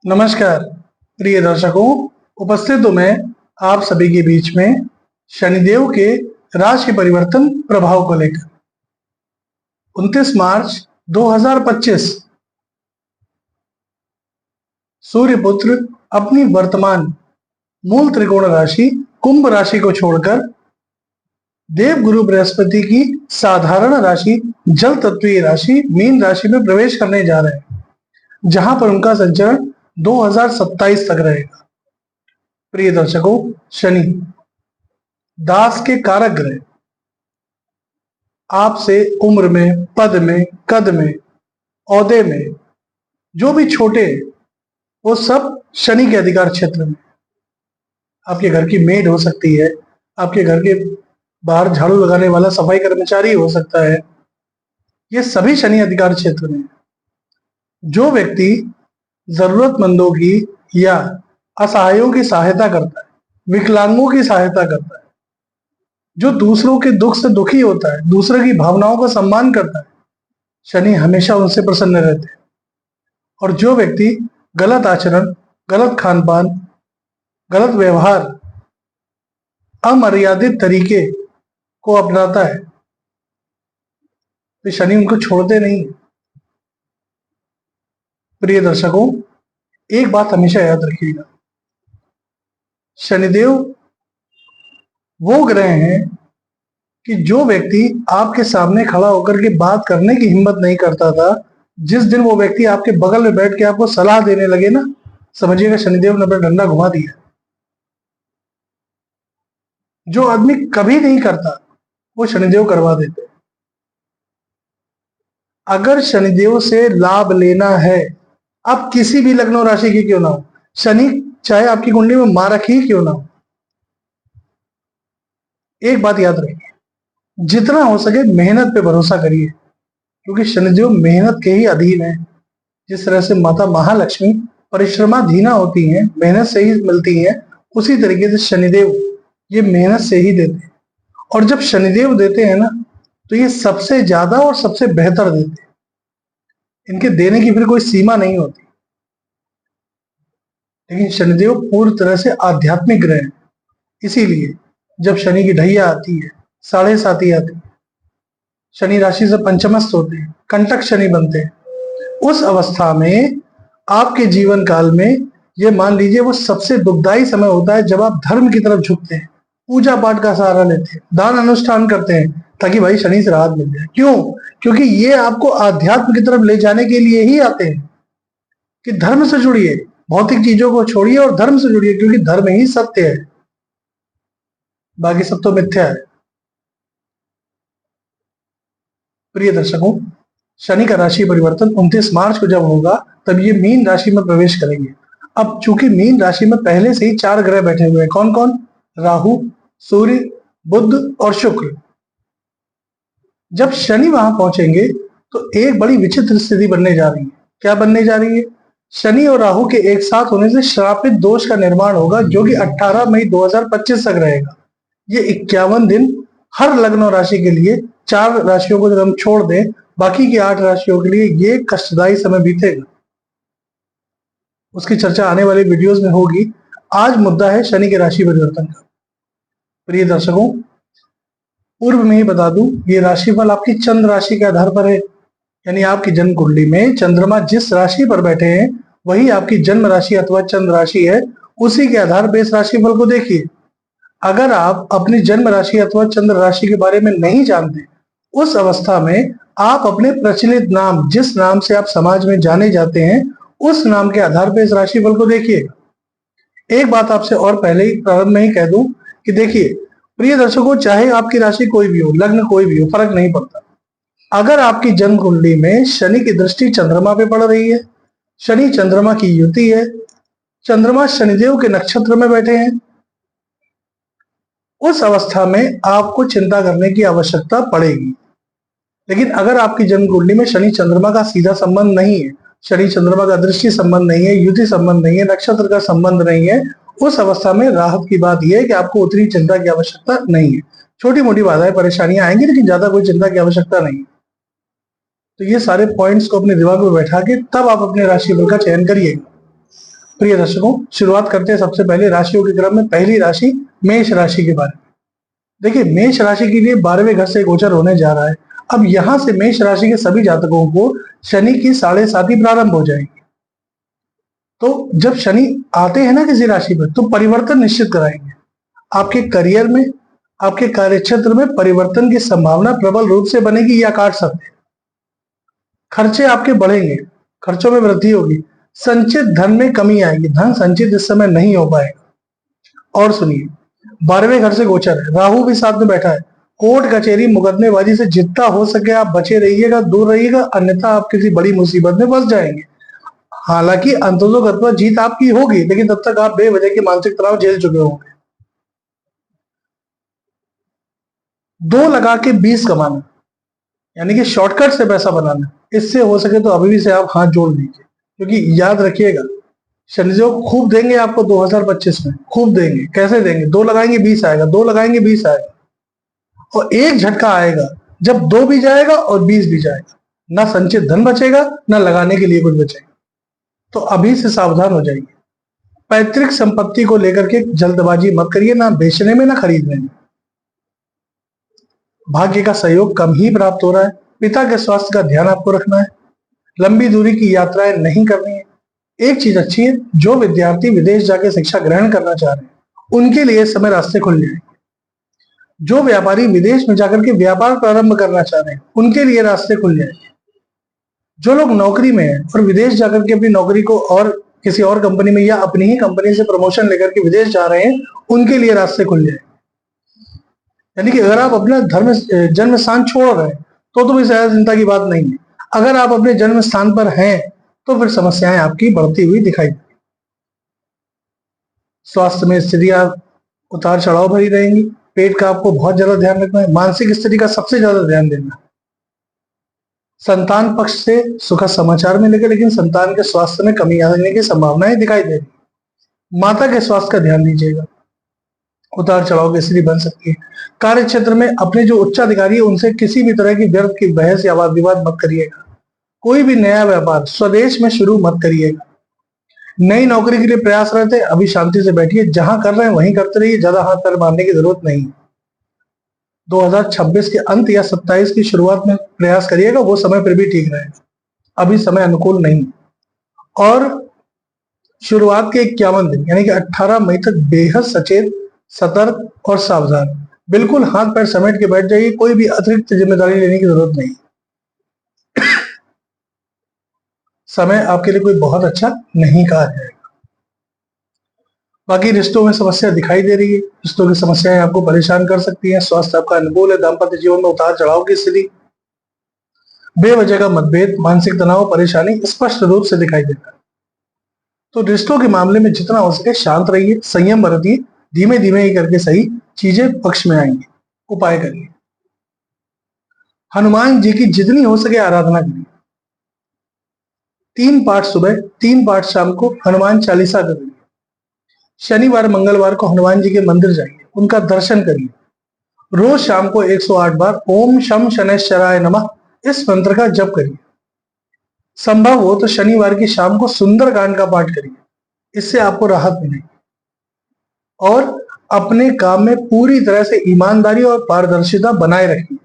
नमस्कार प्रिय दर्शकों, उपस्थित हूं मैं आप सभी के बीच में शनिदेव के राशि परिवर्तन प्रभाव को लेकर। 29 मार्च 2025 सूर्यपुत्र अपनी वर्तमान मूल त्रिकोण राशि कुंभ राशि को छोड़कर देवगुरु बृहस्पति की साधारण राशि जल तत्वीय राशि मीन राशि में प्रवेश करने जा रहे हैं, जहां पर उनका संचरण 2027 तक रहेगा। प्रिय दर्शकों, शनि दास के कारक ग्रह आपसे उम्र में, पद में, कद में, औहदे में जो भी छोटे हैं, वो सब शनि के अधिकार क्षेत्र में। आपके घर की मेड हो सकती है, आपके घर के बाहर झाड़ू लगाने वाला सफाई कर्मचारी हो सकता है, ये सभी शनि अधिकार क्षेत्र में। जो व्यक्ति जरूरतमंदों की या असहायों की सहायता करता है, विकलांगों की सहायता करता है, जो दूसरों के दुख से दुखी होता है, दूसरों की भावनाओं का सम्मान करता है, शनि हमेशा उनसे प्रसन्न रहते हैं। और जो व्यक्ति गलत आचरण, गलत खान पान, गलत व्यवहार, अमर्यादित तरीके को अपनाता है, तो शनि उनको छोड़ते नहीं। प्रिय दर्शकों, एक बात हमेशा याद रखिएगा, शनिदेव वो ग्रह हैं कि जो व्यक्ति आपके सामने खड़ा होकर के बात करने की हिम्मत नहीं करता था, जिस दिन वो व्यक्ति आपके बगल में बैठ के आपको सलाह देने लगे ना, समझिएगा शनिदेव ने अपना डंडा घुमा दिया। जो आदमी कभी नहीं करता, वो शनिदेव करवा देते। अगर शनिदेव से लाभ लेना है, आप किसी भी लग्न और राशि की क्यों ना हो, शनि चाहे आपकी कुंडली में मारक ही क्यों ना हो, एक बात याद रखिए, जितना हो सके मेहनत पे भरोसा करिए, क्योंकि शनिदेव मेहनत के ही अधीन है। जिस तरह से माता महालक्ष्मी परिश्रमाधीना होती हैं, मेहनत से ही मिलती हैं, उसी तरीके से शनिदेव ये मेहनत से ही देते हैं। और जब शनिदेव देते हैं ना, तो ये सबसे ज्यादा और सबसे बेहतर देते हैं। इनके देने की फिर कोई सीमा नहीं होती। लेकिन शनिदेव पूरी तरह से आध्यात्मिक ग्रह है। इसीलिए जब शनि की ढैया आती है, साढ़े साती आती है, शनि राशि से पंचमस्त होते हैं, कंटक शनि बनते हैं, उस अवस्था में आपके जीवन काल में ये मान लीजिए वो सबसे दुखदाई समय होता है, जब आप धर्म की तरफ झुकते हैं, पूजा पाठ का सहारा लेते हैं, दान अनुष्ठान करते हैं, ताकि भाई शनि से राहत मिल जाए। क्यों? क्योंकि ये आपको आध्यात्म की तरफ ले जाने के लिए ही आते हैं कि धर्म से जुड़िए, भौतिक चीजों को छोड़िए और धर्म से जुड़िए, क्योंकि धर्म ही सत्य है, बाकी सब तो मिथ्या है। प्रिय दर्शकों, शनि का राशि परिवर्तन 29 मार्च को जब होगा, तब ये मीन राशि में प्रवेश करेंगे। अब चूंकि मीन राशि में पहले से ही 4 ग्रह बैठे हुए हैं, कौन कौन? राहु, सूर्य, बुध और शुक्र। जब शनि वहां पहुंचेंगे तो एक बड़ी विचित्र स्थिति बनने जा रही है। क्या बनने जा रही है? शनि और राहु के एक साथ होने से श्रापित दोष का निर्माण होगा, जो कि 18 मई 2025 तक रहेगा। ये 51 दिन हर लग्न और राशि के लिए, 4 राशियों को जब हम छोड़ दें, बाकी की 8 राशियों के लिए ये कष्टदायी समय बीतेगा। उसकी चर्चा आने वाले वीडियोस में होगी। आज मुद्दा है शनि के राशि परिवर्तन का। प्रिय दर्शकों, पूर्व में ही बता दूं, ये राशिफल आपकी चंद्र राशि के आधार पर है। यानी आपकी जन्म कुंडली में चंद्रमा जिस राशि पर बैठे हैं, वही आपकी जन्म राशि अथवा चंद्र राशि है। उसी के आधार पर इस राशिफल को देखिए। अगर आप अपनी जन्म राशि अथवा चंद्र राशि के बारे में नहीं जानते, उस अवस्था में आप अपने प्रचलित नाम, जिस नाम से आप समाज में जाने जाते हैं, उस नाम के आधार पर इस राशिफल को देखिएगा। एक बात आपसे और पहले ही प्रारंभ में ही कह दूं कि देखिए प्रिय दर्शकों, चाहे आपकी राशि कोई भी हो, लग्न कोई भी हो, फर्क नहीं पड़ता। अगर आपकी जन्म कुंडली में शनि की दृष्टि चंद्रमा पे पड़ रही है, शनि चंद्रमा की युति है, चंद्रमा शनिदेव के नक्षत्र में बैठे हैं, उस अवस्था में आपको चिंता करने की आवश्यकता पड़ेगी। लेकिन अगर आपकी जन्म कुंडली में शनि चंद्रमा का सीधा संबंध नहीं है, शनि चंद्रमा का दृष्टि संबंध नहीं है, युति संबंध नहीं है, नक्षत्र का संबंध नहीं है, उस अवस्था में राहत की बात यह है कि आपको उतनी चिंता की आवश्यकता नहीं है। छोटी मोटी बाधाएं, परेशानियां आएंगी, लेकिन ज्यादा कोई चिंता की आवश्यकता नहीं। तो ये सारे पॉइंट्स को अपने दिमाग में बैठा के तब आप अपने राशिफल का चयन करिएगा। प्रिय दर्शकों, शुरुआत करते हैं सबसे पहले राशियों के क्रम में पहली राशि मेष राशि के बारे में। देखिए, मेष राशि के लिए 12वें घर से गोचर होने जा रहा है। अब यहां से मेष राशि के सभी जातकों को शनि की 7.5 प्रारंभ हो जाएगी। तो जब शनि आते हैं ना किसी राशि पर, तो परिवर्तन निश्चित कराएंगे। आपके करियर में, आपके कार्य क्षेत्र में परिवर्तन की संभावना प्रबल रूप से बनेगी या काट सकते हैं। खर्चे आपके बढ़ेंगे, खर्चों में वृद्धि होगी, संचित धन में कमी आएगी, धन संचित इस समय नहीं हो पाएगा। और सुनिए, 12वें घर से गोचर है, राहु भी साथ में बैठा है। कोर्ट कचहरी मुकदमेबाजी से जितना हो सके आप बचे रहिएगा, दूर रहिएगा, अन्यथा आप किसी बड़ी मुसीबत में फंस जाएंगे। हालांकि अंततोगत्वा जीत आपकी होगी, लेकिन तब तक आप बेवजह के मानसिक तनाव झेल चुके होंगे। 2 लगा के 20 कमाना, यानी कि शॉर्टकट से पैसा बनाना, इससे हो सके तो अभी से आप हाथ जोड़ लीजिए। क्योंकि याद रखिएगा, शनिदेव खूब देंगे आपको 2025 में, खूब देंगे। कैसे देंगे? 2 लगाएंगे 20 आएगा, 2 लगाएंगे 20 आएगा, और एक झटका आएगा जब 2 भी जाएगा और 20 भी जाएगा। ना संचित धन बचेगा, ना लगाने के लिए कुछ बचेगा। तो अभी से सावधान हो जाइए। पैतृक संपत्ति को लेकर के जल्दबाजी मत करिए, ना बेचने में ना खरीदने में। भाग्य का सहयोग कम ही प्राप्त हो रहा है। पिता के स्वास्थ्य का ध्यान आपको रखना है। लंबी दूरी की यात्राएं नहीं करनी है। एक चीज अच्छी है, जो विद्यार्थी विदेश जाके शिक्षा ग्रहण करना चाह रहे हैं उनके लिए समय रास्ते खुल जाएंगे। जो व्यापारी विदेश में जाकर के व्यापार प्रारंभ करना चाह रहे हैं उनके लिए रास्ते खुल जाएंगे। जो लोग नौकरी में हैं और विदेश जाकर के अपनी नौकरी को और किसी और कंपनी में या अपनी ही कंपनी से प्रमोशन लेकर के विदेश जा रहे हैं उनके लिए रास्ते खुल जाएंगे। यानी कि अगर आप अपना धर्म जन्म स्थान छोड़ रहे हैं तो भी शायद चिंता की बात नहीं है। अगर आप अपने जन्म स्थान पर हैं तो फिर समस्याएं आपकी बढ़ती हुई दिखाई देंगी। स्वास्थ्य में स्थितियां उतार चढ़ाव भरी रहेंगी। पेट का आपको बहुत ज्यादा ध्यान रखना है। मानसिक स्थिति का सबसे ज्यादा ध्यान देना है। संतान पक्ष से सुखद समाचार मिलेगा, लेकिन संतान के स्वास्थ्य में कमी आने की संभावनाएं दिखाई दे रही। माता के स्वास्थ्य का ध्यान दीजिएगा। उतार चढ़ाव की स्थिति बन सकती है। कार्य क्षेत्र में अपने जो उच्चाधिकारी है उनसे किसी भी तरह की व्यर्थ की बहस या वाद विवाद मत करिएगा। कोई भी नया व्यापार स्वदेश में शुरू मत करिएगा। नई नौकरी के लिए प्रयास रहते अभी शांति से बैठिए, जहां कर रहे हैं वहीं करते रहिए, ज्यादा हाथ पैर मारने की जरूरत नहीं। 2026 के अंत या 27 की शुरुआत में प्रयास करिएगा, वो समय फिर भी ठीक रहेगा। अभी समय अनुकूल नहीं। और शुरुआत के 51 दिन यानी कि 18 मई तक बेहद सचेत, सतर्क और सावधान। बिल्कुल हाथ पैर समेट के बैठ जाइए, कोई भी अतिरिक्त जिम्मेदारी लेने की जरूरत नहीं। समय आपके लिए कोई बहुत अच्छा नहीं कहा जाएगा। बाकी रिश्तों में समस्या दिखाई दे रही है। रिश्तों की समस्याएं आपको परेशान कर सकती हैं। स्वास्थ्य आपका अनुकूल है। दाम्पत्य जीवन में उतार चढ़ाव की स्थिति, बेवजह का मतभेद, मानसिक तनाव, परेशानी स्पष्ट रूप से दिखाई देता है। तो रिश्तों के मामले में जितना हो सके शांत रहिए, संयम बरतिए। धीमे धीमे ही करके सही चीजें पक्ष में आएंगी। उपाय करिए, हनुमान जी की जितनी हो सके आराधना करिए। 3 पाठ सुबह, 3 पाठ शाम को हनुमान चालीसा करिए। शनिवार मंगलवार को हनुमान जी के मंदिर जाइए, उनका दर्शन करिए। रोज शाम को 108 बार ओम शम शनैश्चराय नमः इस मंत्र का जप करिए। संभव हो तो शनिवार की शाम को सुंदरकांड का पाठ करिए, इससे आपको राहत मिलेगी। और अपने काम में पूरी तरह से ईमानदारी और पारदर्शिता बनाए रखिए,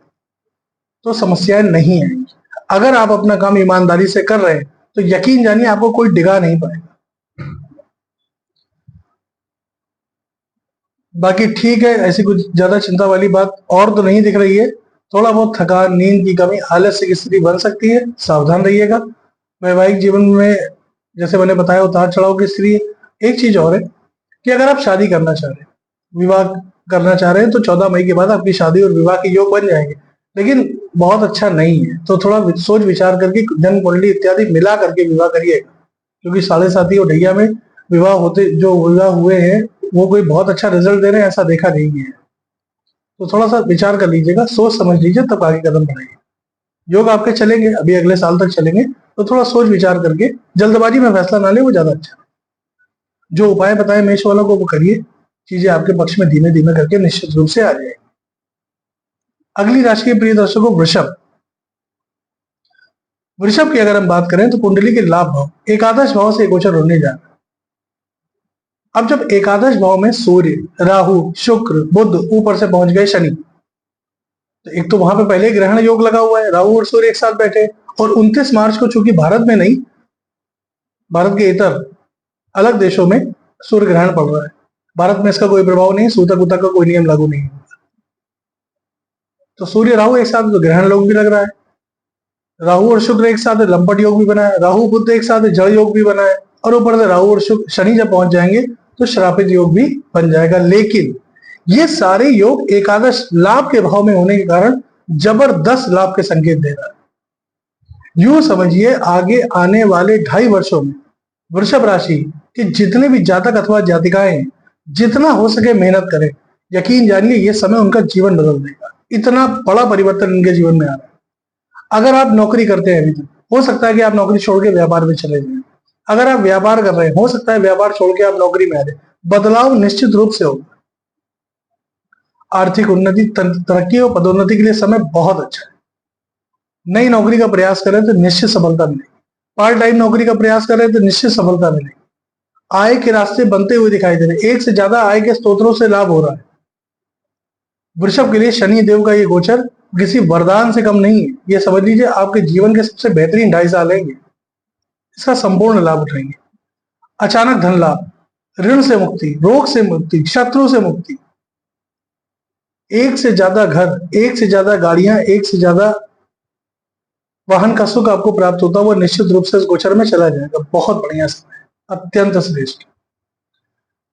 तो समस्याएं नहीं आएंगी। अगर आप अपना काम ईमानदारी से कर रहे हैं तो यकीन जानिए आपको कोई डिगा नहीं पाएगा। बाकी ठीक है, ऐसी कुछ ज्यादा चिंता वाली बात और तो नहीं दिख रही है। थोड़ा बहुत थकान, नींद की कमी, आलस्य की स्थिति बन सकती है, सावधान रहिएगा। वैवाहिक जीवन में जैसे मैंने बताया उतार चढ़ाव की स्थिति है। एक चीज और है कि अगर आप शादी करना चाह रहे हैं, विवाह करना चाह रहे हैं, तो 14 मई के बाद आपकी शादी और विवाह के योग बन जाएंगे, लेकिन बहुत अच्छा नहीं है। तो थोड़ा सोच विचार करके जन्म कुंडली इत्यादि मिला करके विवाह करिएगा, क्योंकि 7.5 और ढैया में विवाह होते, जो विवाह हुए हैं वो कोई बहुत अच्छा रिजल्ट दे रहे हैं ऐसा देखा नहीं है। तो थोड़ा सा विचार कर लीजिएगा, सोच समझ लीजिए, तब आगे कदम बढ़ाइए। योग आपके चलेंगे, अभी अगले साल तक चलेंगे, तो थोड़ा सोच विचार करके जल्दबाजी में फैसला ना ले, वो ज्यादा अच्छा। जो उपाय बताए मेष वालों को वो करिए, चीजें आपके पक्ष में धीमे धीमे करके निश्चित रूप से आ जाएगी। अगली राशि के प्रिय दर्शकों, वृषभ। वृषभ की अगर हम बात करें तो कुंडली के लाभ भाव एकादश भाव से गोचर होने जा रहा है। अब जब एकादश भाव में सूर्य, राहु, शुक्र, बुध ऊपर से पहुंच गए शनि, तो एक तो वहां पे पहले ग्रहण योग लगा हुआ है, राहु और सूर्य एक साथ बैठे, और 29 मार्च को चूंकि भारत में नहीं, भारत के इतर अलग देशों में सूर्य ग्रहण पड़ रहा है, भारत में इसका कोई प्रभाव नहीं, सूतक उतक का कोई नियम लागू नहीं है। तो सूर्य राहु एक साथ, तो ग्रहण योग भी लग रहा है, राहु और शुक्र एक साथ लंपट योग भी बना है, राहु बुध एक साथ जड़ योग भी बना है, और ऊपर से राहु और शुक्र शनि जब पहुंच जाएंगे तो श्रापित योग भी बन जाएगा। लेकिन ये सारे योग एकादश लाभ के भाव में होने के कारण जबरदस्त लाभ के संकेत दे रहा है। यूं समझिए आगे आने वाले 2.5 वर्षों में वृषभ राशि के जितने भी जातक अथवा जातिकाएं हैं, जितना हो सके मेहनत करें, यकीन जानिए ये समय उनका जीवन बदल देगा। इतना बड़ा परिवर्तन इनके जीवन में आ रहा है। अगर आप नौकरी करते हैं अभी तक, हो सकता है कि आप नौकरी छोड़ के व्यापार में चले जाएं। अगर आप व्यापार कर रहे हैं, हो सकता है व्यापार छोड़ के आप नौकरी में आ जाए। बदलाव निश्चित रूप से होगा। आर्थिक उन्नति, तरक्की और पदोन्नति के लिए समय बहुत अच्छा है। नई नौकरी का प्रयास करें तो निश्चित सफलता मिलेगी। पार्ट टाइम नौकरी का प्रयास करें तो निश्चित सफलता मिलेगी। आय के रास्ते बनते हुए दिखाई दे रहे, एक से ज्यादा आय के स्रोतों से लाभ हो रहा है। वृषभ के लिए शनि देव का ये गोचर किसी वरदान से कम नहीं है। ये समझ लीजिए आपके जीवन के सबसे बेहतरीन 2.5 साल है, इसका संपूर्ण लाभ उठाएंगे। अचानक धन लाभ, ऋण से मुक्ति, रोग से मुक्ति, शत्रु से मुक्ति, एक से ज्यादा घर, एक से ज्यादा गाड़ियां, एक से ज्यादा वाहन का सुख आपको प्राप्त होता हुआ निश्चित रूप से इस गोचर में चला जाएगा। बहुत बढ़िया समय है, अत्यंत श्रेष्ठ।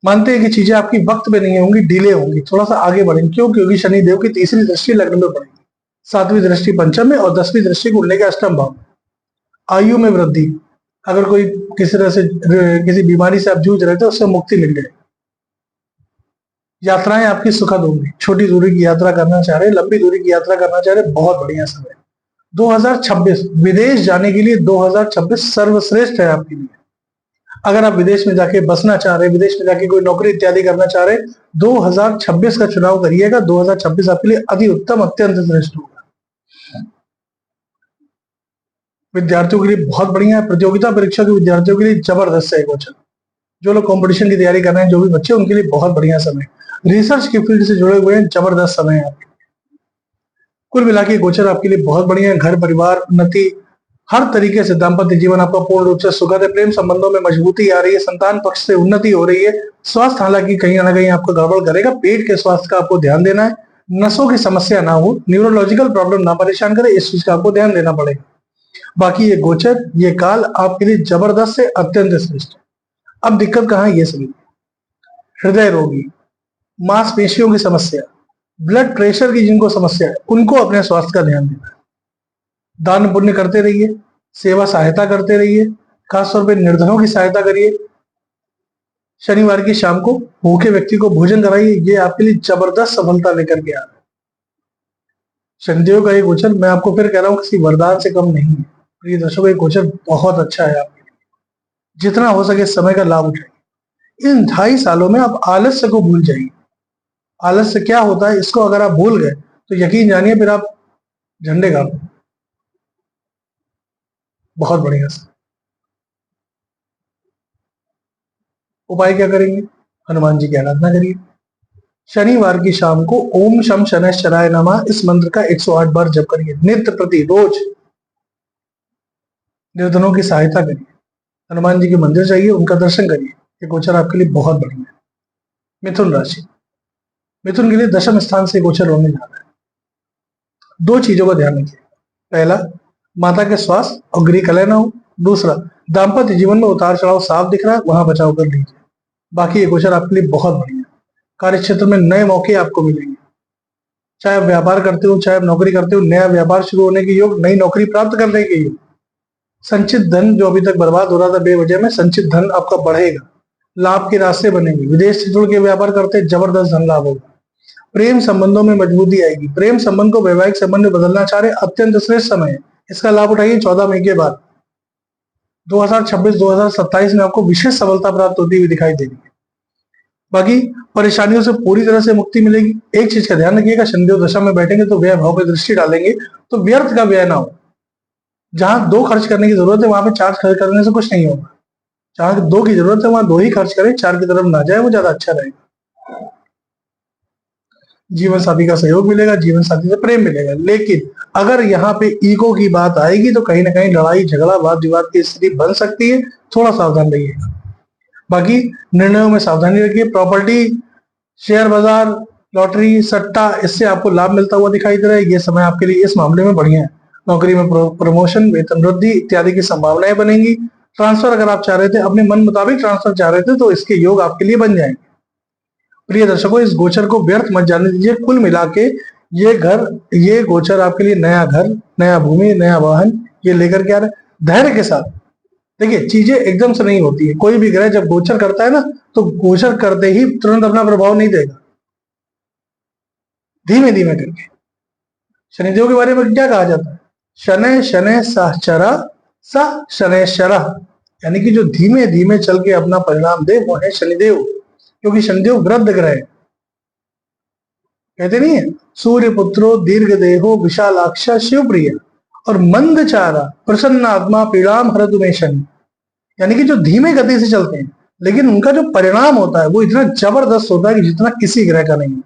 मानते हैं कि चीजें आपकी वक्त पे नहीं होंगी, डिले होंगी, थोड़ा सा आगे बढ़ेंगी। क्यों? क्योंकि शनि देव की तीसरी दृष्टि लग्न में पड़ेगी, 7वीं दृष्टि पंचम में और 10वीं दृष्टि कुंडली के अष्टम भाव में। आयु में वृद्धि, अगर कोई किसी तरह से किसी बीमारी से आप जूझ रहे थे उससे मुक्ति मिल जाएगी। यात्राएं आपकी सुखद होंगी। छोटी दूरी की यात्रा करना चाह रहे, लंबी दूरी की यात्रा करना चाह रहे, बहुत बढ़िया समय। 2026 विदेश जाने के लिए 2026 सर्वश्रेष्ठ है आपके लिए। अगर आप विदेश में जाके बसना चाह रहे, विदेश में जाके कोई नौकरी इत्यादि करना चाह रहे, 2026 का चुनाव करिएगा। 2026 आपके लिए अति उत्तम, अत्यंत श्रेष्ठ होगा। विद्यार्थियों के लिए बहुत बढ़िया है। प्रतियोगिता परीक्षा के विद्यार्थियों के लिए जबरदस्त है गोचर। जो लोग कंपटीशन की तैयारी कर रहे हैं, जो भी बच्चे, उनके लिए बहुत बढ़िया समय। रिसर्च की फील्ड से जुड़े हुए हैं, जबरदस्त समय है आपके। कुल मिला के गोचर आपके लिए बहुत बढ़िया है। घर परिवार उन्नति, हर तरीके से दाम्पत्य जीवन आपका पूर्ण रूप से सुखद है। प्रेम संबंधों में मजबूती आ रही है, संतान पक्ष से उन्नति हो रही है। स्वास्थ्य हालांकि कहीं ना कहीं आपको गड़बड़ करेगा, पेट के स्वास्थ्य का आपको ध्यान देना है। नसों की समस्या ना हो, न्यूरोलॉजिकल प्रॉब्लम ना परेशान करे, इस चीज का आपको ध्यान देना पड़ेगा। बाकी ये गोचर, ये काल आपके लिए जबरदस्त से अत्यंत श्रेष्ठ है। अब दिक्कत कहाँ है ये समझिए। हृदय रोगी, मांसपेशियों की समस्या, ब्लड प्रेशर की जिनको समस्या है, उनको अपने स्वास्थ्य का ध्यान देना है। दान पुण्य करते रहिए, सेवा सहायता करते रहिए, खासतौर पर निर्धनों की सहायता करिए। शनिवार की शाम को भूखे व्यक्ति को भोजन कराइए, ये आपके लिए जबरदस्त सफलता लेकर के आ रहा है। शनिदेव का ये गोचर, मैं आपको फिर कह रहा हूं, किसी वरदान से कम नहीं है। प्रिय दर्शकों, ये गोचर बहुत अच्छा है आपके लिए। जितना हो सके समय का लाभ उठाइए। इन 2.5 सालों में आप आलस्य को भूल जाइए। आलस्य क्या होता है, इसको अगर आप भूल गए तो यकीन जानिए फिर आप झंडे गाड़ दो। बहुत बढ़िया सर। उपाय क्या करेंगे? हनुमान जी की आराधना करिए। शनिवार की शाम को ओम शम शनैश्चराय नमः इस मंत्र का 108 बार जप करिए। नित्य प्रति रोज निर्धनों की सहायता करिए। हनुमान जी के मंदिर जाइए, उनका दर्शन करिए। ये गोचर आपके लिए बहुत बढ़िया है। मिथुन राशि, मिथुन के लिए दशम स्थान से गोचर होने जा रहा है। 2 चीजों का ध्यान रखिए। पहला, माता के स्वास्थ्य और गृह कलह ना हो। दूसरा, दाम्पत्य जीवन में उतार चढ़ाव साफ दिख रहा है, वहां बचाव कर लीजिए। बाकी ये गोचर आपके लिए बहुत बढ़िया है। कार्य क्षेत्र में नए मौके आपको मिलेंगे। चाहे आप व्यापार करते हो, चाहे आप नौकरी करते हो, नया व्यापार शुरू होने के योग, नई नौकरी प्राप्त करने के योग। संचित धन जो अभी तक बर्बाद हो रहा था बेवजह में, संचित धन आपका बढ़ेगा। लाभ के रास्ते बनेंगे। विदेश से जुड़ के व्यापार करते, जबरदस्त धन लाभ होगा। प्रेम संबंधों में मजबूती आएगी। प्रेम संबंध को वैवाहिक संबंध में बदलना चाह रहे, अत्यंत श्रेष्ठ समय है। इसका लाभ उठाइए 14 मई के बाद। 2026-2027 में आपको विशेष सफलता प्राप्त होती हुई दिखाई देगी। बाकी परेशानियों से पूरी तरह से मुक्ति मिलेगी। एक चीज का ध्यान रखिएगा, शनिदेव दशा में बैठेंगे तो व्यय भाव पर दृष्टि डालेंगे, तो व्यर्थ का व्यय ना हो। जहां 2 खर्च करने की जरूरत है, वहां पे 4 खर्च करने से कुछ नहीं होगा। जहां 2 की जरूरत है वहां 2 ही खर्च करें, 4 की तरफ ना जाए, वो ज्यादा अच्छा रहेगा। जीवन साथी का सहयोग मिलेगा, जीवन साथी से प्रेम मिलेगा। लेकिन अगर यहाँ पे ईगो की बात आएगी तो कहीं ना कहीं लड़ाई झगड़ा वाद विवाद की स्थिति बन सकती है, थोड़ा सावधान रहिएगा। बाकी निर्णयों में सावधानी रखिए। प्रॉपर्टी, शेयर बाजार, लॉटरी, सट्टा, इससे आपको लाभ मिलता हुआ दिखाई दे रहा है। ये समय आपके लिए इस मामले में बढ़िया है। नौकरी में प्रमोशन, वेतन वृद्धि इत्यादि की संभावनाएं बनेंगी। ट्रांसफर अगर आप चाह रहे थे, अपने मन मुताबिक ट्रांसफर चाह रहे थे, तो इसके योग आपके लिए बन जाएंगे। प्रिय दर्शकों, इस गोचर को व्यर्थ मत जाने दीजिए। कुल मिला के ये गोचर आपके लिए नया घर, नया भूमि, नया वाहन ये लेकर के आ रहा है। धैर्य के साथ देखिए, चीजें एकदम से नहीं होती है। कोई भी ग्रह जब गोचर करता है ना, तो गोचर करते ही तुरंत अपना प्रभाव नहीं देगा, धीमे धीमे करके। शनिदेव के बारे में क्या कहा जाता है? शनै शनै सहचरा स शनैश्चरः, यानी कि जो धीमे धीमे चल के अपना परिणाम दे वो है शनिदेव, क्योंकि शनिदेव वृद्ध ग्रह है। कहते नहीं है, सूर्य पुत्रो दीर्घ देहो विशालाक्ष शिवप्रिय और मंदचारा प्रसन्न आत्मा पीड़ाम हरतु में शनि, यानी कि जो धीमे गति से चलते हैं लेकिन उनका जो परिणाम होता है वो इतना जबरदस्त होता है कि जितना किसी ग्रह का नहीं है।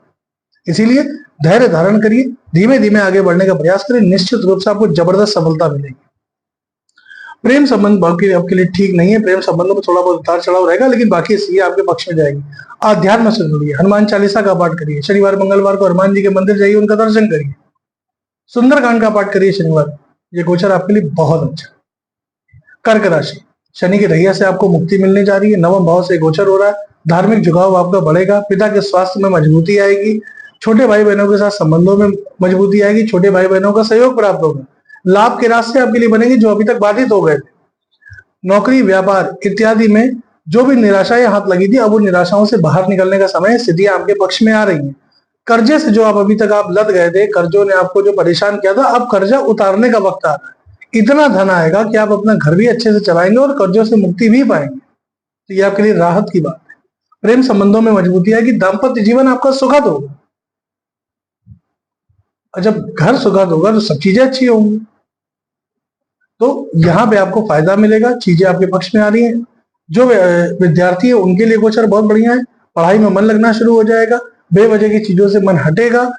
इसीलिए धैर्य धारण करिए, धीमे धीमे आगे बढ़ने का प्रयास करिए, निश्चित रूप से आपको जबरदस्त सफलता मिलेगी। प्रेम संबंध बाकी आपके लिए ठीक नहीं है, प्रेम संबंधों में थोड़ा बहुत उतार चढ़ाव रहेगा, लेकिन बाकी ये आपके पक्ष में जाएगी। अध्यात्म से जुड़िए, हनुमान चालीसा का पाठ करिए, शनिवार मंगलवार को हनुमान जी के मंदिर जाइए, उनका दर्शन करिए, सुंदरकांड का पाठ करिए शनिवार। ये गोचर आपके लिए बहुत अच्छा। कर्क राशि, शनि की रैया से आपको मुक्ति मिलने जा रही है। नवम भाव से गोचर हो रहा है। धार्मिक झुकाव आपका बढ़ेगा। पिता के स्वास्थ्य में मजबूती आएगी। छोटे भाई बहनों के साथ संबंधों में मजबूती आएगी। छोटे भाई बहनों का सहयोग प्राप्त होगा। लाभ के रास्ते आपके लिए बनेंगे जो अभी तक बाधित हो गए थे। नौकरी, व्यापार इत्यादि में जो भी निराशाएं हाथ लगी थी, अब उन निराशाओं से बाहर निकलने का समय, स्थितियां आपके पक्ष में आ रही हैं। कर्जे से जो आप अभी तक आप लद गए थे, कर्जों ने आपको जो परेशान किया था, अब कर्जा उतारने का वक्त आ रहा है। इतना धन आएगा कि आप अपना घर भी अच्छे से चलाएंगे और कर्जों से मुक्ति भी पाएंगे। तो ये आपके लिए राहत की बात है। प्रेम संबंधों में मजबूती आएगी। दाम्पत्य जीवन आपका सुखद होगा, और जब घर सुखद होगा तो सब चीजें अच्छी होंगी। तो यहाँ पे आपको फायदा मिलेगा, चीजें आपके पक्ष में आ रही हैं। जो विद्यार्थी है उनके लिए गोचर बहुत बढ़िया है। पढ़ाई में मन लगना शुरू हो जाएगा, बेवजह की चीजों से मन हटेगा।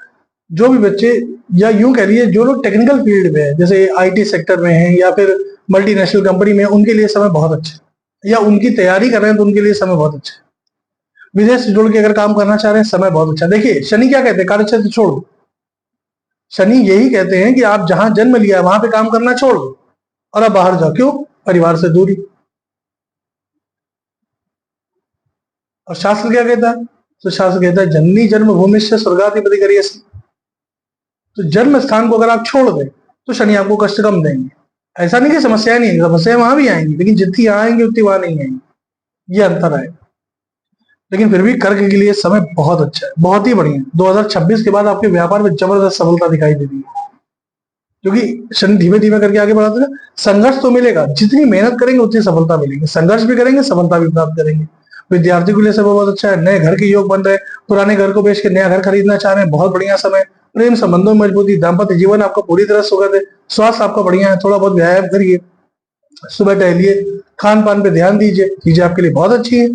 जो भी बच्चे, या यूं कह लीजिए जो लोग टेक्निकल फील्ड में है, जैसे आईटी सेक्टर में है या फिर मल्टीनेशनल कंपनी में, उनके लिए समय बहुत अच्छा है, या उनकी तैयारी कर रहे हैं तो उनके लिए समय बहुत अच्छा है। विदेश से जुड़ के अगर काम करना चाह रहे हैं, समय बहुत अच्छा। देखिए, शनि क्या कहते हैं? कार्य क्षेत्र छोड़ो। शनि यही कहते हैं कि आप जहां जन्म लिया है वहां पे काम करना छोड़ दो और अब बाहर जाओ। क्यों? परिवार से दूरी। और शास्त्र क्या कहता है? तो शास्त्र कहता है जननी जन्म भूमि से स्वर्गाधिपति करिए। तो जन्म स्थान को अगर आप छोड़ दें तो शनि आपको कष्ट कम देंगे। ऐसा नहीं कि समस्याएं नहीं, समस्याएं वहां भी आएंगी, लेकिन जितनी आएंगी उतनी वहां नहीं आएंगी। ये अंतर है। लेकिन फिर भी कर्क के लिए समय बहुत अच्छा है, बहुत ही बढ़िया। 2026 के बाद आपके व्यापार में जबरदस्त सफलता दिखाई दे रही है, क्योंकि शनि धीमे धीमे करके आगे बढ़ाते हैं। संघर्ष तो मिलेगा, जितनी मेहनत करेंगे उतनी सफलता मिलेगी। संघर्ष भी करेंगे, सफलता भी प्राप्त करेंगे। विद्यार्थी के लिए समय बहुत अच्छा है। नए घर के योग बन रहे हैं। पुराने घर को बेच के नया घर खरीदना चाह रहे हैं, बहुत बढ़िया समय। प्रेम संबंधों में मजबूती। दाम्पत्य जीवन आपका पूरी तरह सुखद है। स्वास्थ्य आपका बढ़िया है। थोड़ा बहुत व्यायाम करिए, सुबह टहलिए, खान पान पे ध्यान दीजिए, चीजें आपके लिए बहुत अच्छी है।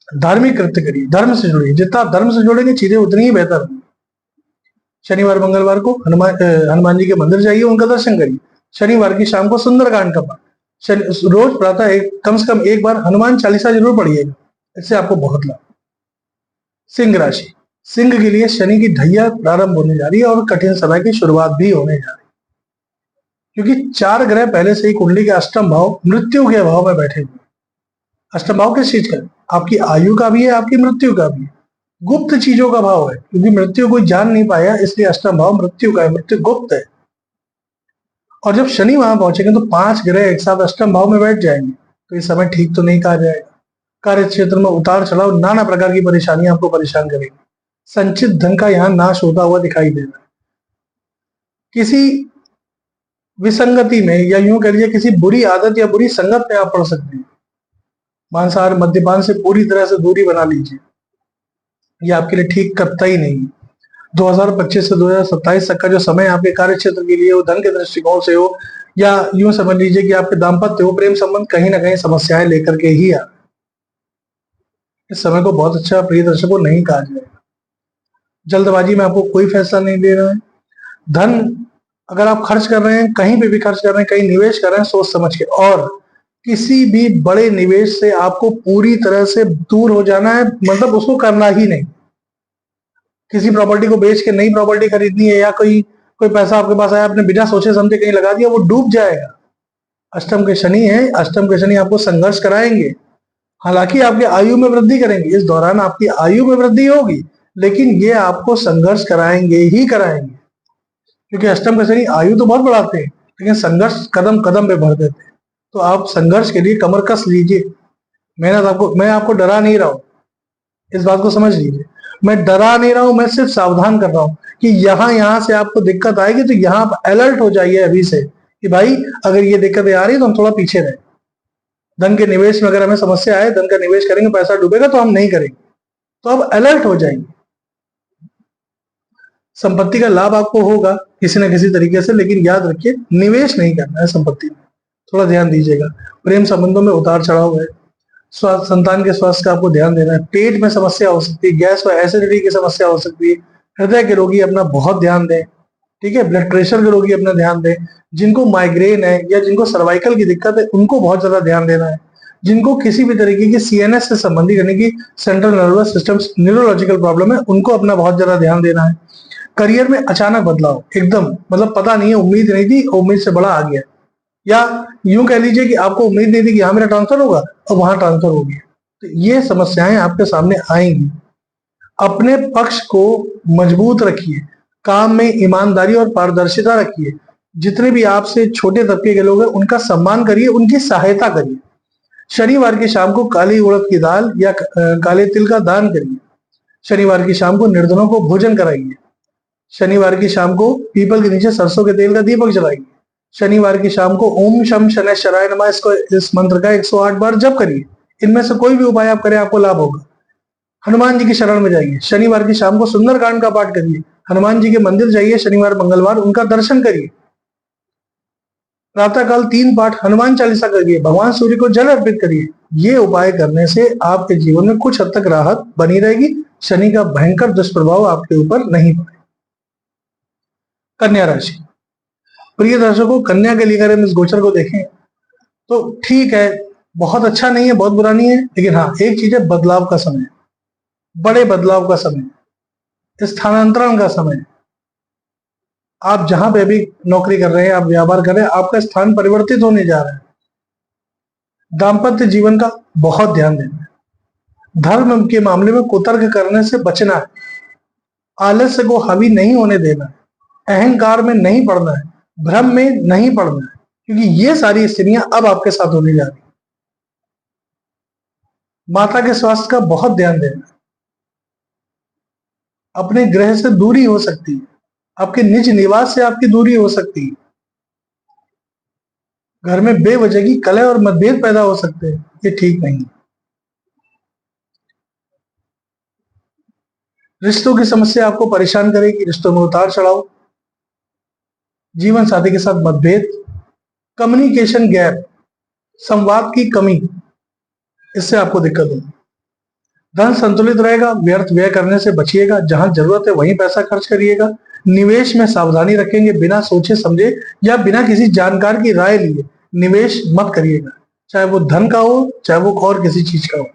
धार्मिक कृत्य करिए, धर्म से जुड़िए। जितना आप धर्म से जुड़ेंगे चीजें उतनी ही बेहतर होंगी। शनिवार मंगलवार को हनुमान जी के मंदिर जाइए, उनका दर्शन करिए। शनिवार की शाम को सुंदरकांड का पाठ, रोज प्रातः कम से कम एक बार हनुमान चालीसा जरूर पढ़िएगा, इससे आपको बहुत लाभ। सिंह राशि, सिंह के लिए शनि की ढैया प्रारंभ होने जा रही है और कठिन समय की शुरुआत भी होने जा रही है, क्योंकि 4 ग्रह पहले से ही कुंडली के अष्टम भाव मृत्यु के भाव में बैठे हुए। अष्टम भाव किस चीज का? आपकी आयु का भी है, आपकी मृत्यु का भी है। गुप्त चीजों का भाव है, क्योंकि मृत्यु कोई जान नहीं पाया, इसलिए अष्टम भाव मृत्यु का है, मृत्यु गुप्त है। और जब शनि वहां पहुंचेंगे तो 5 ग्रह एक साथ अष्टम भाव में बैठ जाएंगे, तो इस समय ठीक तो नहीं कहा जाएगा। कार्य क्षेत्र में उतार चढ़ाव, नाना प्रकार की परेशानियां आपको परेशान करेंगी। संचित धन का यहाँ नाश होता हुआ दिखाई दे रहा है। किसी विसंगति में, या यूं कह लीजिए किसी बुरी आदत या बुरी संगत में आप पड़ सकते हैं। मांसाहार मद्यपान से पूरी तरह से दूरी बना लीजिए, ये आपके लिए ठीक कतई नहीं है। 2025 से 2027 तक का जो समय आपके कार्य क्षेत्र के लिए हो, धन के दृष्टिकोण से हो, या यूं समझ लीजिए कि आपके दाम्पत्य हो, प्रेम संबंध कहीं ना कहीं समस्याएं लेकर के ही आ, इस समय को बहुत अच्छा प्रिय दर्शकों नहीं कहा जाएगा। जल्दबाजी में आपको कोई फैसला नहीं ले रहा है। धन अगर आप खर्च कर रहे हैं, कहीं पे भी खर्च कर रहे हैं, कहीं निवेश कर रहे हैं, सोच समझ के, और किसी भी बड़े निवेश से आपको पूरी तरह से दूर हो जाना है, मतलब उसको करना ही नहीं। किसी प्रॉपर्टी को बेच के नई प्रॉपर्टी खरीदनी है, या कोई कोई पैसा आपके पास आया, आपने बिना सोचे समझे कहीं लगा दिया, वो डूब जाएगा। अष्टम के शनि है, अष्टम के शनि आपको संघर्ष कराएंगे। हालांकि आपके आयु में वृद्धि करेंगे, इस दौरान आपकी आयु में वृद्धि होगी, लेकिन ये आपको संघर्ष कराएंगे ही कराएंगे, क्योंकि अष्टम के शनि आयु तो बहुत बढ़ाते हैं, लेकिन संघर्ष कदम कदम पे भर देते हैं। तो आप संघर्ष के लिए कमर कस लीजिए। मैं आपको डरा नहीं रहा हूं, इस बात को समझ लीजिए। मैं डरा नहीं रहा हूं, मैं सिर्फ सावधान कर रहा हूं कि यहां से आपको दिक्कत आएगी, तो यहां आप अलर्ट हो जाइए अभी से कि भाई अगर ये दिक्कतें आ रही है तो हम थोड़ा पीछे रहे। धन के निवेश में अगर हमें समस्या आए, धन का निवेश करेंगे पैसा डूबेगा, तो हम नहीं करेंगे, तो अब अलर्ट हो जाएंगे। संपत्ति का लाभ आपको होगा किसी न किसी तरीके से, लेकिन याद रखिए निवेश नहीं करना है संपत्ति में, थोड़ा ध्यान दीजिएगा। प्रेम संबंधों में उतार चढ़ाव है। स्वास्थ्य, संतान के स्वास्थ्य का आपको ध्यान देना है। पेट में समस्या हो सकती है, गैस व एसिडिटी की समस्या हो सकती है। हृदय के रोगी अपना बहुत ध्यान दें, ठीक है। ब्लड प्रेशर के रोगी अपना ध्यान दें। जिनको माइग्रेन है या जिनको सर्वाइकल की दिक्कत है, उनको बहुत ज्यादा ध्यान देना है। जिनको किसी भी तरीके की सीएनएस से संबंधित, यानी कि central nervous system neurological problem है, उनको अपना बहुत ज्यादा ध्यान देना है। करियर में अचानक बदलाव, एकदम मतलब पता नहीं है, उम्मीद नहीं थी, उम्मीद से बड़ा आ गया, या यूं कह लीजिए कि आपको उम्मीद नहीं थी कि यहां मेरा ट्रांसफर होगा और वहां ट्रांसफर हो गया। तो ये समस्याएं आपके सामने आएंगी। अपने पक्ष को मजबूत रखिए, काम में ईमानदारी और पारदर्शिता रखिए। जितने भी आपसे छोटे तबके के लोग हैं उनका सम्मान करिए, उनकी सहायता करिए। शनिवार की शाम को काली उड़द की दाल या काले तिल का दान करिए। शनिवार की शाम को निर्धनों को भोजन कराइए। शनिवार की शाम को पीपल के नीचे सरसों के तेल का दीपक जलाइए। शनिवार की शाम को ओम शम शनैश्चराय नमः इस मंत्र का 108 बार जप करिए। इनमें से कोई भी उपाय आप करें, आपको लाभ होगा। हनुमान जी की शरण में जाइए। शनिवार की शाम को सुंदरकांड का पाठ करिए। हनुमान जी के मंदिर जाइए शनिवार मंगलवार, उनका दर्शन करिए। प्रातःकाल 3 पाठ हनुमान चालीसा करिए। भगवान सूर्य को जल अर्पित करिए। ये उपाय करने से आपके जीवन में कुछ हद तक राहत बनी रहेगी। शनि का भयंकर दुष्प्रभाव आपके ऊपर नहीं पड़ेगा। कन्या राशि, प्रिय दर्शकों, कन्या के लिए अगर हम इस गोचर को देखें तो ठीक है, बहुत अच्छा नहीं है, बहुत बुरा नहीं है, लेकिन हाँ एक चीज है, बदलाव का समय, बड़े बदलाव का समय, स्थानांतरण का समय। आप जहां पे अभी नौकरी कर रहे हैं, आप व्यापार कर रहे हैं, आपका स्थान परिवर्तित होने जा रहा है। दाम्पत्य जीवन का बहुत ध्यान देना है। धर्म के मामले में कुतर्क करने से बचना है। आलस्य को हावी नहीं होने देना है। अहंकार में नहीं पड़ना है। भ्रम में नहीं पड़ना है, क्योंकि ये सारी स्थितियां अब आपके साथ होने जा रही। माता के स्वास्थ्य का बहुत ध्यान देना। अपने ग्रह से दूरी हो सकती है, आपके निज निवास से आपकी दूरी हो सकती है। घर में बेवजह की कलह और मतभेद पैदा हो सकते हैं, ये ठीक नहीं। रिश्तों की समस्या आपको परेशान करेगी, रिश्तों में उतार चढ़ाव, जीवन साथी के साथ मतभेद, कम्युनिकेशन गैप, संवाद की कमी, इससे आपको दिक्कत होगी। धन संतुलित रहेगा, व्यर्थ व्यय करने से बचिएगा। जहां जरूरत है वहीं पैसा खर्च करिएगा। निवेश में सावधानी रखेंगे, बिना सोचे समझे या बिना किसी जानकार की राय लिए निवेश मत करिएगा। चाहे वो धन का हो, चाहे वो और किसी चीज का हो।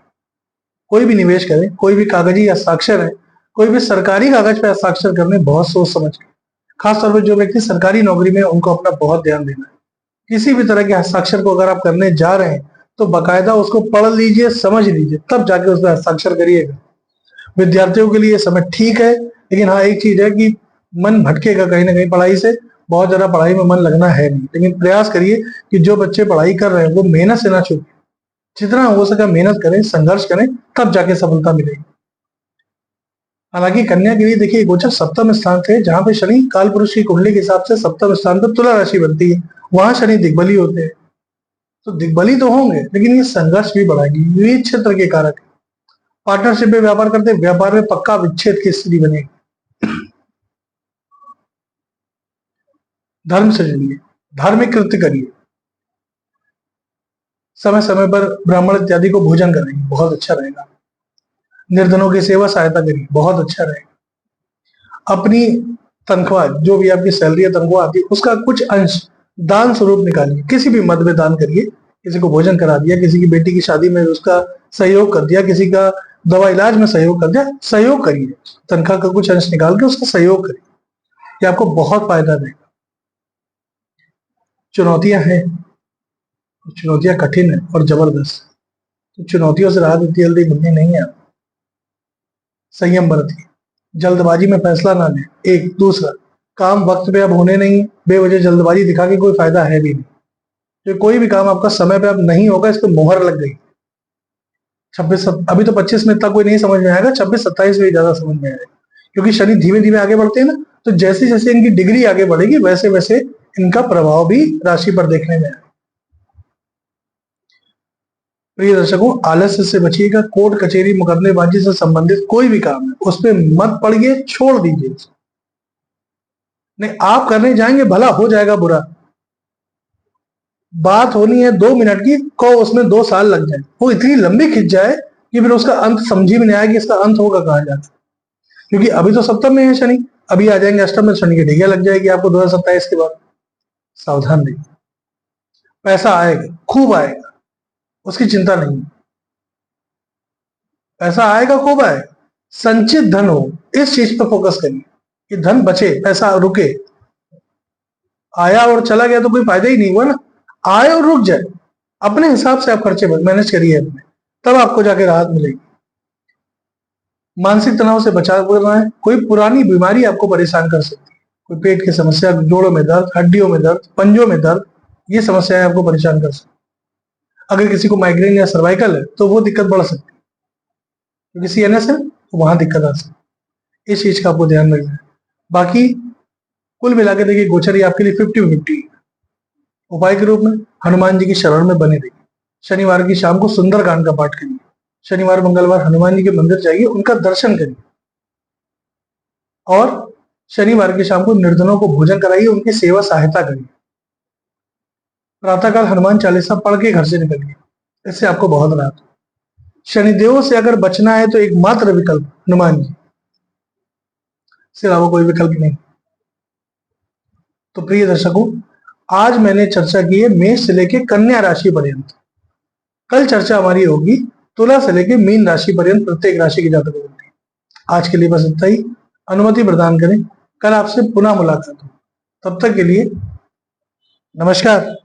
कोई भी निवेश करें, कोई भी कागजी हस्ताक्षर है, कोई भी सरकारी कागज पे हस्ताक्षर करने बहुत सोच समझ के। खासतौर पर जो व्यक्ति सरकारी नौकरी में, उनको अपना बहुत ध्यान देना है। किसी भी तरह के हस्ताक्षर को अगर आप करने जा रहे हैं तो बकायदा उसको पढ़ लीजिए, समझ लीजिए, तब जाके उसमें हस्ताक्षर करिएगा। विद्यार्थियों के लिए ये समय ठीक है, लेकिन हाँ एक चीज है कि मन भटकेगा कहीं ना कहीं पढ़ाई से। बहुत ज्यादा पढ़ाई में मन लगना है नहीं, लेकिन प्रयास करिए कि जो बच्चे पढ़ाई कर रहे हैं वो मेहनत से ना चूकें। जितना हो सके मेहनत करें, संघर्ष करें, तब जाके सफलता मिलेगी। हालांकि कन्या के लिए देखिए गोचर सप्तम स्थान थे, जहां पे शनि काल पुरुष की कुंडली के हिसाब से सप्तम स्थान पर तुला राशि बनती है, वहां शनि दिग्बली होते हैं। तो दिग्बली तो होंगे, लेकिन ये संघर्ष भी बढ़ाएगी, ये क्षेत्र के कारक है। पार्टनरशिप में व्यापार करते, व्यापार में पक्का विच्छेद की स्थिति बनेगी। धर्म से जुड़िए, धार्मिक कृत्य करिए, समय समय पर ब्राह्मण इत्यादि को भोजन कराइए, बहुत अच्छा रहेगा। निर्धनों की सेवा सहायता करिए, बहुत अच्छा रहेगा। अपनी तनख्वाह, जो भी आपकी सैलरी या तनख्वाह आती है, उसका कुछ अंश दान स्वरूप निकालिए, किसी भी मद में दान करिए। किसी को भोजन करा दिया, किसी की बेटी की शादी में उसका सहयोग कर दिया, किसी का दवा इलाज में सहयोग कर दिया, सहयोग करिए। तनख्वाह का कुछ अंश निकाल के उसका सहयोग करिए, ये आपको बहुत फायदा देगा। चुनौतियां हैं, चुनौतियां कठिन है और जबरदस्त, तो चुनौतियों से राहत इतनी जल्दी मिलनी नहीं है। संयम बरतिए, जल्दबाजी में फैसला ना लें। एक दूसरा, काम वक्त पे अब होने नहीं, बेवजह जल्दबाजी दिखा के कोई फायदा है भी नहीं। तो कोई भी काम आपका समय पे अब नहीं होगा, इस पर मोहर लग गई। 26 अभी तो 25 में इतना कोई नहीं समझ में आएगा, 26-27 में ज्यादा समझ में आएगा, क्योंकि शनि धीमे धीमे आगे बढ़ते हैं ना, तो जैसे जैसे इनकी डिग्री आगे बढ़ेगी वैसे वैसे इनका प्रभाव भी राशि पर देखने में आएगा। प्रिय दर्शकों, आलस्य से बचिएगा। कोर्ट कचहरी मुकदमेबाजी से संबंधित कोई भी काम है उस पर मत पड़िए, छोड़ दीजिए। नहीं, आप करने जाएंगे भला हो जाएगा बुरा। बात होनी है 2 मिनट की, को उसमें 2 साल लग जाए, वो इतनी लंबी खिंच जाए कि फिर उसका अंत समझी में नहीं आया कि इसका अंत होगा कहाँ जाकर। क्योंकि अभी तो सप्तम में है शनि, अभी आ जाएंगे अष्टम में, शनि की ढैया लग जाएगी आपको 2027 के बाद। सावधान रहिए। पैसा आएगा, खूब आएगा, उसकी चिंता नहीं। पैसा आएगा, खूब आएगा, संचित धन हो, इस चीज पर फोकस करिए कि धन बचे, पैसा रुके। आया और चला गया तो कोई फायदा ही नहीं हुआ ना। आए और रुक जाए, अपने हिसाब से आप खर्चे मैनेज करिए अपने, तब आपको जाके राहत मिलेगी। मानसिक तनाव से बचाव करना है। कोई पुरानी बीमारी आपको परेशान कर सकती है, कोई पेट की समस्या, जोड़ों में दर्द, हड्डियों में दर्द, पंजों में दर्द, ये समस्याएं आपको परेशान कर सकती है। अगर किसी को माइग्रेन या सर्वाइकल है तो वो दिक्कत बढ़ सकती है, क्योंकि सीएनएस है तो वहां दिक्कत आ सकती है। इस चीज का आपको ध्यान रखना है। बाकी कुल मिला के देखिए, गोचर आपके लिए 50-50। उपाय के रूप में हनुमान जी की शरण में बने रहिए। शनिवार की शाम को सुंदरकांड का पाठ करिए। शनिवार मंगलवार हनुमान जी के मंदिर जाइए, उनका दर्शन करिए। और शनिवार की शाम को निर्धनों को भोजन कराइए, उनकी सेवा सहायता करिए। प्रातःकाल हनुमान चालीसा पढ़ के घर से निकलिए, इससे आपको बहुत राहत। शनिदेव से अगर बचना है तो एकमात्र विकल्प हनुमान जी, इसके अलावा कोई विकल्प नहीं। तो प्रिय दर्शकों, आज मैंने चर्चा की है मेष से लेकर कन्या राशि पर्यंत। कल चर्चा हमारी होगी तुला से लेकर मीन राशि पर्यंत, प्रत्येक राशि की जातकों की। आज के लिए बस इतना ही। अनुमति प्रदान करें, कल आपसे पुनः मुलाकात हो। तब तक के लिए नमस्कार।